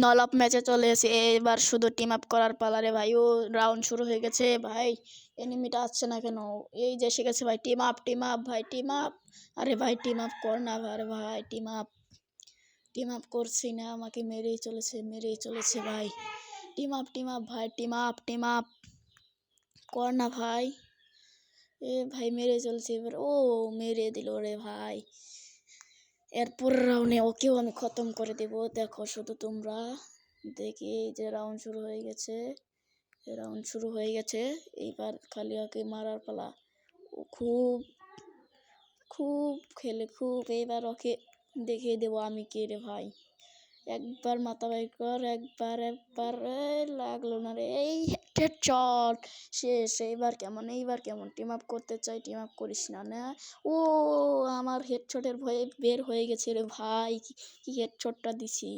নল আপ ম্যাচে চলে এসে এবার শুধু টিম আপ করার পালা রে ভাই। ও রাউন্ড শুরু হয়ে গেছে ভাই। এনিমিটা আসছে না কেন? এই যে এসে গেছে ভাই। টিম আপ ভাই, টিম আপ। আরে ভাই টিম আপ কর না আরে ভাই, টিম আপ করছি না, আমাকে মেরেই চলেছে ভাই। টিম আপ ভাই, টিম আপ কর না ভাই। এ ভাই মেরে চলছে এবার। ও মেরে দিল রে ভাই। এরপর রাউন্ডে ওকেও আমি খতম করে দেব। দেখো শুধু তোমরা। দেখি যে রাউন্ড শুরু হয়ে গেছে। এইবার খালি ওকে মারার পালা। ও খুব খুব খেলে খুব। এবার ওকে দেখিয়ে দেবো আমি কে রে ভাই। একবার মাথা বাইর কর, একবার লাগলো না রে। এই হেডশট শেষ। এইবার কেমন টিম আপ করতে চাই, টিম আপ করিস না না। ও আমার হেডশটের ভয়ে বের হয়ে গেছে রে ভাই। কি হেডশটটা দিছি।